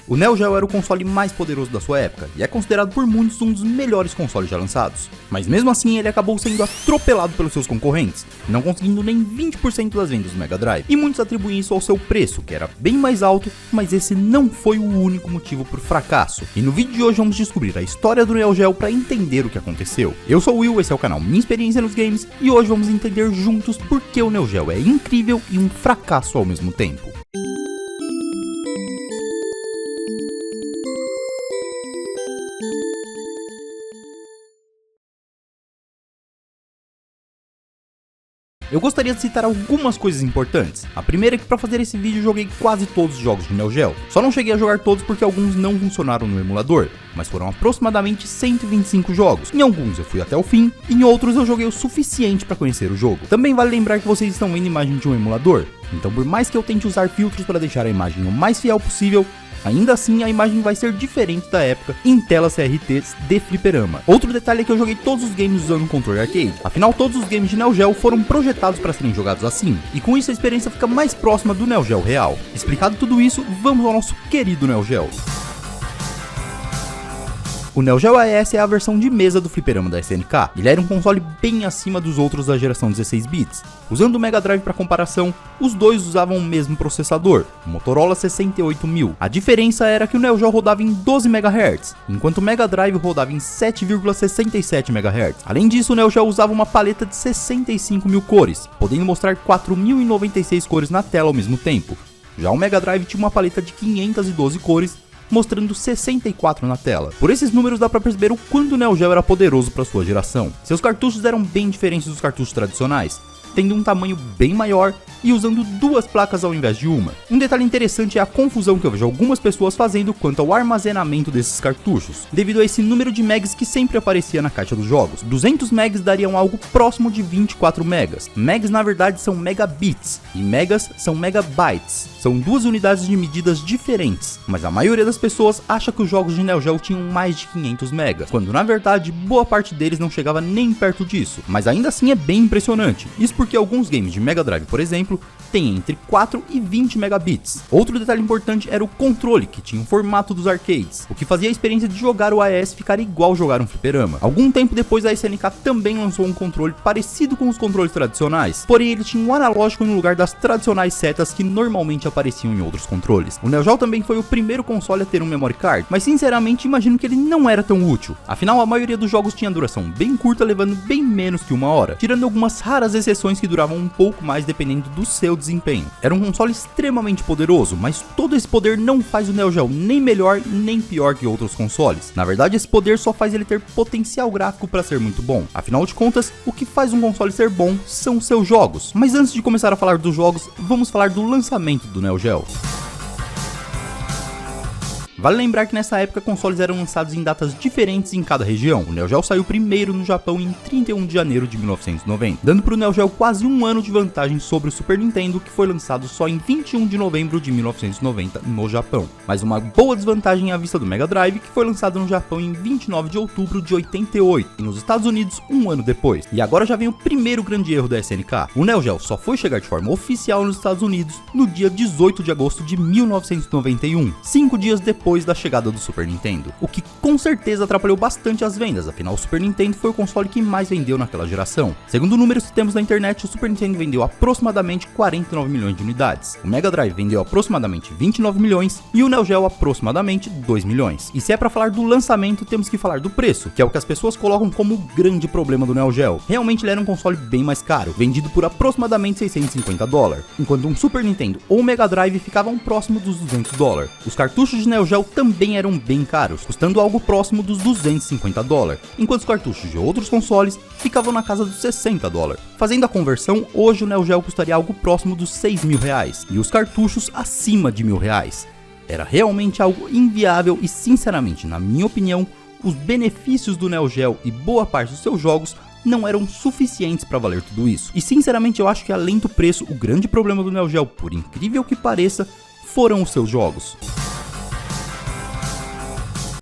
O Neo Geo era o console mais poderoso da sua época, e é considerado por muitos um dos melhores consoles já lançados. Mas mesmo assim ele acabou sendo atropelado pelos seus concorrentes, não conseguindo nem 20% das vendas do Mega Drive. E muitos atribuem isso ao seu preço, que era bem mais alto, mas esse não foi o único motivo por fracasso. E no vídeo de hoje vamos descobrir a história do Neo Geo para entender o que aconteceu. Eu sou o Will, esse é o canal Minha Experiência nos Games, e hoje vamos entender juntos por que o Neo Geo é incrível e um fracasso ao mesmo tempo. Eu gostaria de citar algumas coisas importantes. A primeira é que para fazer esse vídeo eu joguei quase todos os jogos de Neo Geo. Só não cheguei a jogar todos porque alguns não funcionaram no emulador, mas foram aproximadamente 125 jogos. Em alguns eu fui até o fim, em outros eu joguei o suficiente para conhecer o jogo. Também vale lembrar que vocês estão vendo a imagem de um emulador, então por mais que eu tente usar filtros para deixar a imagem o mais fiel possível, ainda assim a imagem vai ser diferente da época em telas CRTs de fliperama. Outro detalhe é que eu joguei todos os games usando um controle arcade, afinal todos os games de Neo Geo foram projetados para serem jogados assim, e com isso a experiência fica mais próxima do Neo Geo real. Explicado tudo isso, vamos ao nosso querido Neo Geo. O Neo Geo AES é a versão de mesa do fliperama da SNK. Ele era um console bem acima dos outros da geração 16 bits. Usando o Mega Drive para comparação, os dois usavam o mesmo processador, o Motorola 68000. A diferença era que o Neo Geo rodava em 12 MHz, enquanto o Mega Drive rodava em 7,67 MHz. Além disso, o Neo Geo usava uma paleta de 65.000 cores, podendo mostrar 4.096 cores na tela ao mesmo tempo. Já o Mega Drive tinha uma paleta de 512 cores, mostrando 64 na tela. Por esses números dá pra perceber o quanto o Neo Geo era poderoso para sua geração. Seus cartuchos eram bem diferentes dos cartuchos tradicionais, tendo um tamanho bem maior e usando duas placas ao invés de uma. Um detalhe interessante é a confusão que eu vejo algumas pessoas fazendo quanto ao armazenamento desses cartuchos, devido a esse número de megas que sempre aparecia na caixa dos jogos. 200 megas dariam algo próximo de 24 megas. Megas na verdade são megabits e megas são megabytes. São duas unidades de medidas diferentes, mas a maioria das pessoas acha que os jogos de Neo Geo tinham mais de 500 megas, quando na verdade boa parte deles não chegava nem perto disso, mas ainda assim é bem impressionante. Isso porque alguns games de Mega Drive, por exemplo, tem entre 4 e 20 megabits. Outro detalhe importante era o controle, que tinha o formato dos arcades, o que fazia a experiência de jogar o AES ficar igual jogar um fliperama. Algum tempo depois a SNK também lançou um controle parecido com os controles tradicionais, porém ele tinha um analógico no lugar das tradicionais setas que normalmente apareciam em outros controles. O Neo Geo também foi o primeiro console a ter um memory card, mas sinceramente imagino que ele não era tão útil, afinal a maioria dos jogos tinha duração bem curta, levando bem menos que 1 hora, tirando algumas raras exceções que duravam um pouco mais dependendo do seu desempenho. Era um console extremamente poderoso, mas todo esse poder não faz o Neo Geo nem melhor nem pior que outros consoles. Na verdade, esse poder só faz ele ter potencial gráfico para ser muito bom. Afinal de contas, o que faz um console ser bom são seus jogos. Mas antes de começar a falar dos jogos, vamos falar do lançamento do Neo Geo. Vale lembrar que nessa época consoles eram lançados em datas diferentes em cada região. O Neo Geo saiu primeiro no Japão em 31 de janeiro de 1990, dando para o Neo Geo quase um ano de vantagem sobre o Super Nintendo, que foi lançado só em 21 de novembro de 1990 no Japão. Mas uma boa desvantagem à vista do Mega Drive, que foi lançado no Japão em 29 de outubro de 88 e nos Estados Unidos um ano depois. E agora já vem o primeiro grande erro da SNK. O Neo Geo só foi chegar de forma oficial nos Estados Unidos no dia 18 de agosto de 1991, 5 dias depois da chegada do Super Nintendo, o que com certeza atrapalhou bastante as vendas, afinal o Super Nintendo foi o console que mais vendeu naquela geração. Segundo números que temos na internet, o Super Nintendo vendeu aproximadamente 49 milhões de unidades, o Mega Drive vendeu aproximadamente 29 milhões e o Neo Geo aproximadamente 2 milhões. E se é para falar do lançamento, temos que falar do preço, que é o que as pessoas colocam como o grande problema do Neo Geo. Realmente ele era um console bem mais caro, vendido por aproximadamente 650 dólares, enquanto um Super Nintendo ou Mega Drive ficavam próximo dos 200 dólares. Os cartuchos de Neo Geo também eram bem caros, custando algo próximo dos 250 dólares, enquanto os cartuchos de outros consoles ficavam na casa dos 60 dólares. Fazendo a conversão, hoje o Neo Geo custaria algo próximo dos 6 mil reais, e os cartuchos acima de R$1.000. Era realmente algo inviável e sinceramente, na minha opinião, os benefícios do Neo Geo e boa parte dos seus jogos não eram suficientes para valer tudo isso. E sinceramente eu acho que além do preço, o grande problema do Neo Geo, por incrível que pareça, foram os seus jogos.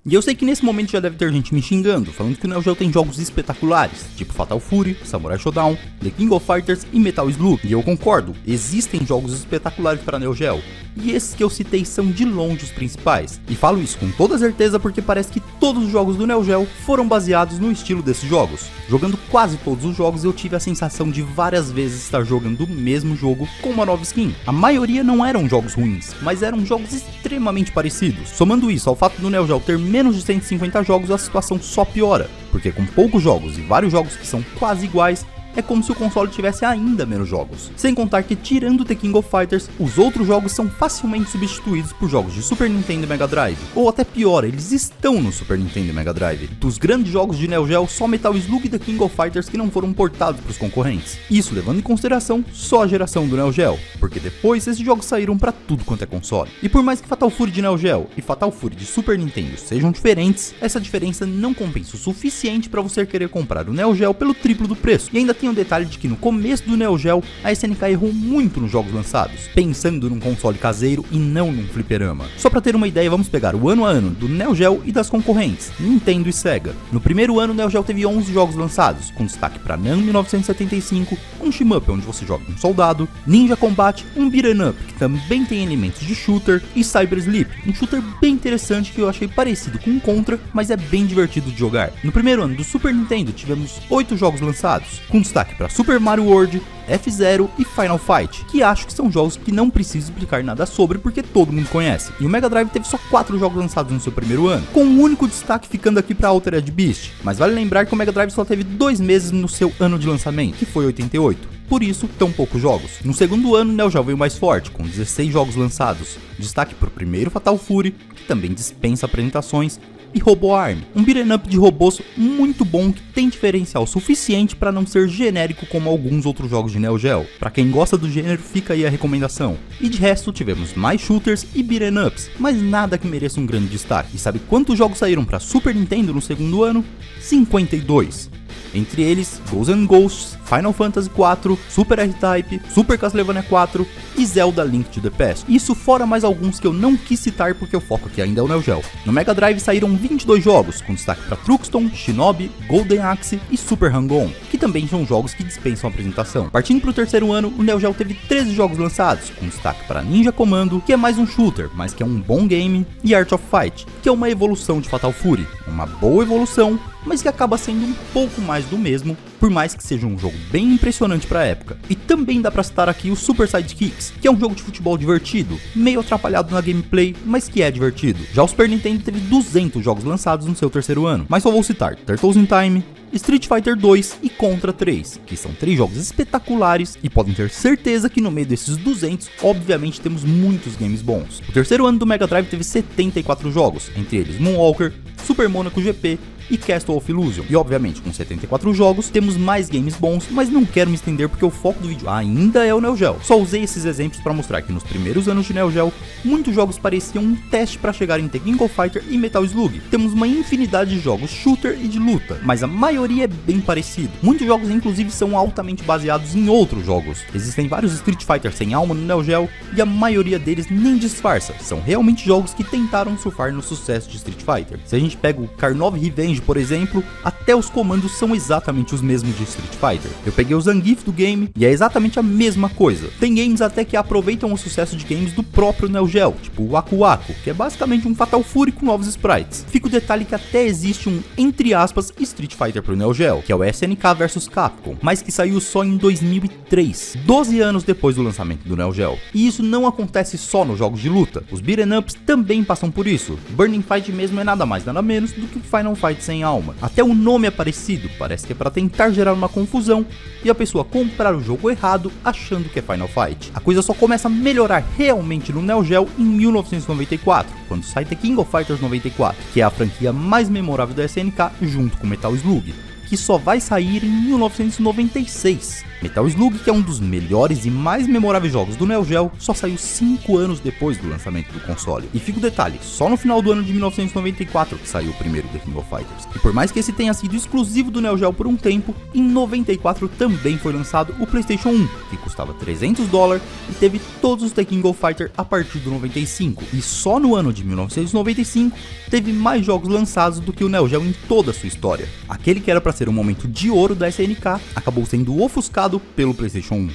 E eu sei que nesse momento já deve ter gente me xingando, falando que o Neo Geo tem jogos espetaculares, tipo Fatal Fury, Samurai Shodown, The King of Fighters e Metal Slug. E eu concordo, existem jogos espetaculares para Neo Geo, e esses que eu citei são de longe os principais. E falo isso com toda certeza porque parece que todos os jogos do Neo Geo foram baseados no estilo desses jogos. Jogando quase todos os jogos eu tive a sensação de várias vezes estar jogando o mesmo jogo com uma nova skin. A maioria não eram jogos ruins, mas eram jogos extremamente parecidos. Somando isso ao fato do Neo Geo ter menos de 150 jogos, a situação só piora, porque com poucos jogos e vários jogos que são quase iguais, é como se o console tivesse ainda menos jogos. Sem contar que, tirando The King of Fighters, os outros jogos são facilmente substituídos por jogos de Super Nintendo e Mega Drive. Ou até pior, eles estão no Super Nintendo e Mega Drive. Dos grandes jogos de Neo Geo, só Metal Slug e The King of Fighters que não foram portados para os concorrentes. Isso levando em consideração só a geração do Neo Geo, porque depois esses jogos saíram para tudo quanto é console. E por mais que Fatal Fury de Neo Geo e Fatal Fury de Super Nintendo sejam diferentes, essa diferença não compensa o suficiente para você querer comprar o Neo Geo pelo triplo do preço. E ainda tem o detalhe de que no começo do Neo Geo, a SNK errou muito nos jogos lançados, pensando num console caseiro e não num fliperama. Só pra ter uma ideia, vamos pegar o ano a ano do Neo Geo e das concorrentes, Nintendo e Sega. No primeiro ano, o Neo Geo teve 11 jogos lançados, com destaque pra Nan 1975, um shmup onde você joga um soldado, Ninja Combat, um beat'em up que também tem elementos de shooter, e Cyber Sleep, um shooter bem interessante que eu achei parecido com o Contra, mas é bem divertido de jogar. No primeiro ano do Super Nintendo, tivemos 8 jogos lançados, com destaque pra Super Mario World, F-Zero e Final Fight, que acho que são jogos que não preciso explicar nada sobre porque todo mundo conhece. E o Mega Drive teve só 4 jogos lançados no seu primeiro ano, com um único destaque ficando aqui para Altered Beast, mas vale lembrar que o Mega Drive só teve 2 meses no seu ano de lançamento, que foi 88. Por isso, tão poucos jogos. No segundo ano, o Neo Geo veio mais forte, com 16 jogos lançados. Destaque para o primeiro Fatal Fury, que também dispensa apresentações, e Robo Army, um beat'em up de robôs muito bom que tem diferencial suficiente para não ser genérico como alguns outros jogos de Neo Geo. Para quem gosta do gênero, fica aí a recomendação. E de resto, tivemos mais shooters e beat'em ups, mas nada que mereça um grande destaque. E sabe quantos jogos saíram para Super Nintendo no segundo ano? 52. Entre eles, Ghosts and Ghosts, Final Fantasy IV, Super R-Type, Super Castlevania 4 e Zelda Link to the Past. Isso fora mais alguns que eu não quis citar porque o foco aqui ainda é o Neo Geo. No Mega Drive saíram 22 jogos, com destaque para Truxton, Shinobi, Golden Axe e Super Hang-On, que também são jogos que dispensam apresentação. Partindo para o terceiro ano, o Neo Geo teve 13 jogos lançados, com destaque para Ninja Commando, que é mais um shooter, mas que é um bom game, e Art of Fight, que é uma evolução de Fatal Fury. Uma boa evolução, mas que acaba sendo um pouco mais do mesmo, por mais que seja um jogo bem impressionante para a época. E também dá pra citar aqui o Super Sidekicks, que é um jogo de futebol divertido, meio atrapalhado na gameplay, mas que é divertido. Já o Super Nintendo teve 200 jogos lançados no seu terceiro ano, mas só vou citar Turtles in Time, Street Fighter 2 e Contra 3, que são 3 jogos espetaculares e podem ter certeza que no meio desses 200, obviamente temos muitos games bons. O terceiro ano do Mega Drive teve 74 jogos, entre eles Moonwalker, Super Monaco GP e Castle of Illusion. E obviamente com 74 jogos temos mais games bons, mas não quero me estender porque o foco do vídeo ainda é o Neo Geo. Só usei esses exemplos para mostrar que nos primeiros anos de Neo Geo, muitos jogos pareciam um teste para chegar em The King of Fighter e Metal Slug. Temos uma infinidade de jogos shooter e de luta, mas a maioria é bem parecido. Muitos jogos inclusive são altamente baseados em outros jogos. Existem vários Street Fighter sem alma no Neo Geo e a maioria deles nem disfarça. São realmente jogos que tentaram surfar no sucesso de Street Fighter. Se a gente pega o Karnov Revenge, por exemplo, até os comandos são exatamente os mesmos de Street Fighter. Eu peguei o Zangief do game e é exatamente a mesma coisa. Tem games até que aproveitam o sucesso de games do próprio Neo Geo, tipo o Aku Aku, que é basicamente um Fatal Fury com novos sprites. Fica o detalhe que até existe um, entre aspas, Street Fighter pro Neo Geo, que é o SNK vs Capcom, mas que saiu só em 2003, 12 anos depois do lançamento do Neo Geo. E isso não acontece só nos jogos de luta, os beat'em ups também passam por isso. Burning Fight mesmo é nada mais nada menos do que o Final Fight sem alma. Até o nome é parecido, parece que é para tentar gerar uma confusão e a pessoa comprar o jogo errado achando que é Final Fight. A coisa só começa a melhorar realmente no Neo Geo em 1994, quando sai The King of Fighters 94, que é a franquia mais memorável da SNK junto com Metal Slug, que só vai sair em 1996. Metal Slug, que é um dos melhores e mais memoráveis jogos do Neo Geo, só saiu 5 anos depois do lançamento do console. E fica o detalhe, só no final do ano de 1994 que saiu o primeiro The King of Fighters. E por mais que esse tenha sido exclusivo do Neo Geo por um tempo, em 94 também foi lançado o PlayStation 1, que custava $300 e teve todos os The King of Fighters a partir do 95. E só no ano de 1995 teve mais jogos lançados do que o Neo Geo em toda a sua história. Aquele que era para ser um momento de ouro da SNK acabou sendo ofuscado pelo PlayStation 1.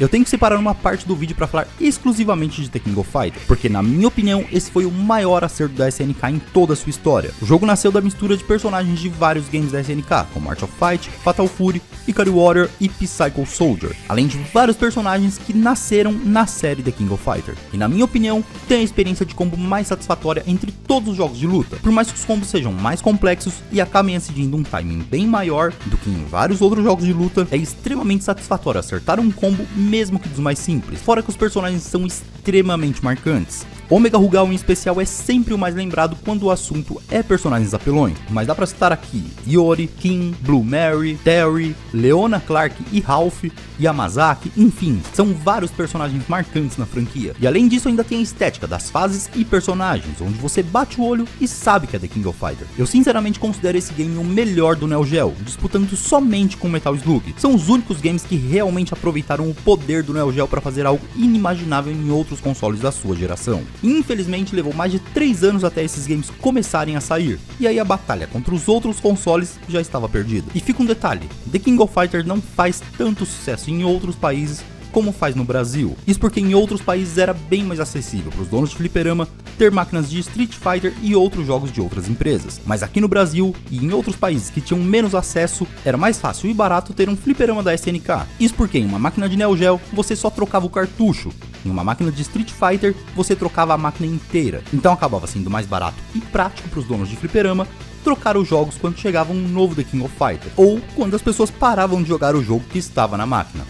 Eu tenho que separar uma parte do vídeo para falar exclusivamente de The King of Fighters, porque na minha opinião esse foi o maior acerto da SNK em toda a sua história. O jogo nasceu da mistura de personagens de vários games da SNK, como Art of Fight, Fatal Fury, Ikari Warrior e Psycho Soldier, além de vários personagens que nasceram na série The King of Fighters. E na minha opinião, tem a experiência de combo mais satisfatória entre todos os jogos de luta, por mais que os combos sejam mais complexos e acabem exigindo um timing bem maior do que em vários outros jogos de luta, é extremamente satisfatório acertar um combo mesmo que dos mais simples, fora que os personagens são extremamente marcantes. Omega Rugal em especial é sempre o mais lembrado quando o assunto é personagens apelões, mas dá pra citar aqui Iori, Kim, Blue Mary, Terry, Leona Clark e Ralph, Yamazaki, enfim, são vários personagens marcantes na franquia. E além disso ainda tem a estética das fases e personagens, onde você bate o olho e sabe que é The King of Fighters. Eu sinceramente considero esse game o melhor do Neo Geo, disputando somente com Metal Slug. São os únicos games que realmente aproveitaram o poder do Neo Geo para fazer algo inimaginável em outros consoles da sua geração. Infelizmente levou mais de 3 anos até esses games começarem a sair, e aí a batalha contra os outros consoles já estava perdida. E fica um detalhe, The King of Fighters não faz tanto sucesso em outros países como faz no Brasil. Isso porque em outros países era bem mais acessível para os donos de fliperama ter máquinas de Street Fighter e outros jogos de outras empresas. Mas aqui no Brasil e em outros países que tinham menos acesso, era mais fácil e barato ter um fliperama da SNK. Isso porque em uma máquina de Neo Geo você só trocava o cartucho, em uma máquina de Street Fighter você trocava a máquina inteira. Então acabava sendo mais barato e prático para os donos de fliperama trocar os jogos quando chegava um novo The King of Fighters, ou quando as pessoas paravam de jogar o jogo que estava na máquina.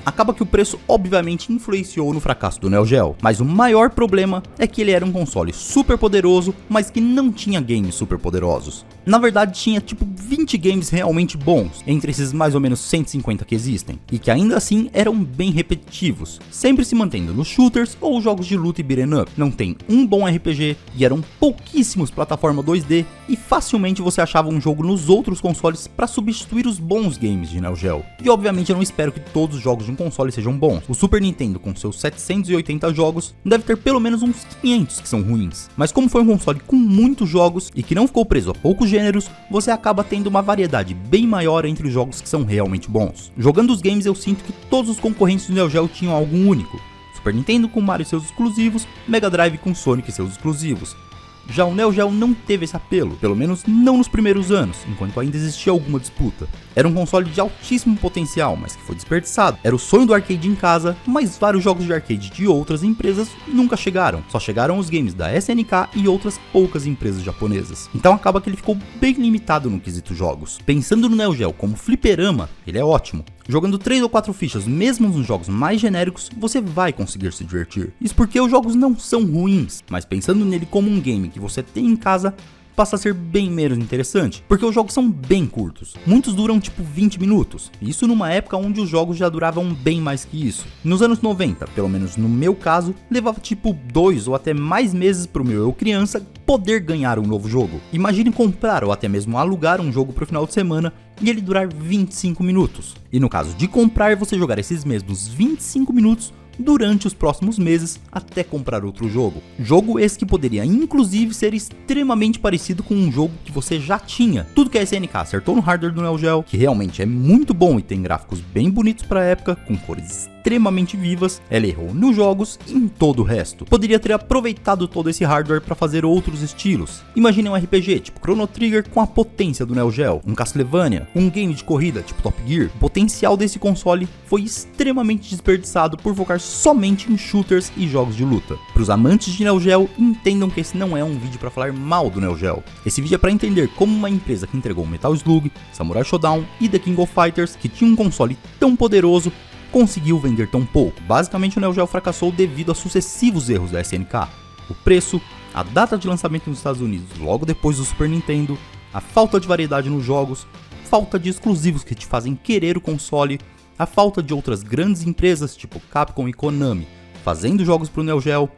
Acaba que o preço obviamente influenciou no fracasso do Neo Geo, mas o maior problema é que ele era um console super poderoso, mas que não tinha games super poderosos. Na verdade tinha tipo 20 games realmente bons, entre esses mais ou menos 150 que existem, e que ainda assim eram bem repetitivos, sempre se mantendo nos shooters ou jogos de luta e beat'em up. Não tem um bom RPG, e eram pouquíssimos plataforma 2D, e facilmente você achava um jogo nos outros consoles para substituir os bons games de Neo Geo. E obviamente eu não espero que todos os jogos de um console sejam bons. O Super Nintendo com seus 780 jogos deve ter pelo menos uns 500 que são ruins, mas como foi um console com muitos jogos e que não ficou preso a poucos gêneros, você acaba tendo uma variedade bem maior entre os jogos que são realmente bons. Jogando os games eu sinto que todos os concorrentes do Neo Geo tinham algo único. Super Nintendo com Mario e seus exclusivos, Mega Drive com Sonic e seus exclusivos. Já o Neo Geo não teve esse apelo, pelo menos não nos primeiros anos, enquanto ainda existia alguma disputa. Era um console de altíssimo potencial, mas que foi desperdiçado. Era o sonho do arcade em casa, mas vários jogos de arcade de outras empresas nunca chegaram. Só chegaram os games da SNK e outras poucas empresas japonesas. Então acaba que ele ficou bem limitado no quesito jogos. Pensando no Neo Geo como fliperama, ele é ótimo. Jogando 3 ou 4 fichas, mesmo nos jogos mais genéricos, você vai conseguir se divertir. Isso porque os jogos não são ruins, mas pensando nele como um game que você tem em casa, passa a ser bem menos interessante, porque os jogos são bem curtos. Muitos duram tipo 20 minutos, isso numa época onde os jogos já duravam bem mais que isso. Nos anos 90, pelo menos no meu caso, levava tipo 2 ou até mais meses pro meu eu criança poder ganhar um novo jogo. Imagine comprar ou até mesmo alugar um jogo pro final de semana e ele durar 25 minutos. E no caso de comprar, você jogar esses mesmos 25 minutos durante os próximos meses até comprar outro jogo. Jogo esse que poderia inclusive ser extremamente parecido com um jogo que você já tinha. Tudo que a SNK acertou no hardware do Neo Geo, que realmente é muito bom e tem gráficos bem bonitos para a época, com cores extremamente vivas, ela errou nos jogos e em todo o resto. Poderia ter aproveitado todo esse hardware para fazer outros estilos. Imagine um RPG tipo Chrono Trigger com a potência do Neo Geo, um Castlevania, um game de corrida tipo Top Gear. O potencial desse console foi extremamente desperdiçado por focar somente em shooters e jogos de luta. Para os amantes de Neo Geo, entendam que esse não é um vídeo para falar mal do Neo Geo. Esse vídeo é para entender como uma empresa que entregou Metal Slug, Samurai Shodown e The King of Fighters, que tinha um console tão poderoso, conseguiu vender tão pouco. Basicamente o Neo Geo fracassou devido a sucessivos erros da SNK. O preço, a data de lançamento nos Estados Unidos logo depois do Super Nintendo, a falta de variedade nos jogos, falta de exclusivos que te fazem querer o console, a falta de outras grandes empresas tipo Capcom e Konami fazendo jogos para o Neo Geo,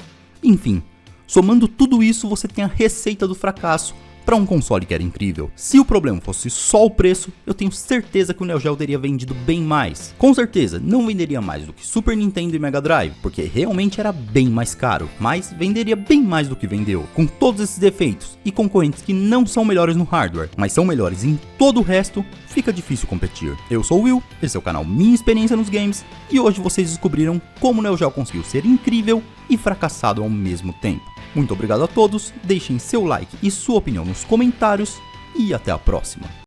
enfim, somando tudo isso você tem a receita do fracasso para um console que era incrível. Se o problema fosse só o preço, eu tenho certeza que o Neo Geo teria vendido bem mais. Com certeza, não venderia mais do que Super Nintendo e Mega Drive, porque realmente era bem mais caro, mas venderia bem mais do que vendeu. Com todos esses defeitos e concorrentes que não são melhores no hardware, mas são melhores em todo o resto, fica difícil competir. Eu sou o Will, esse é o canal Minha Experiência nos Games, e hoje vocês descobriram como o Neo Geo conseguiu ser incrível e fracassado ao mesmo tempo. Muito obrigado a todos, deixem seu like e sua opinião nos comentários e até a próxima.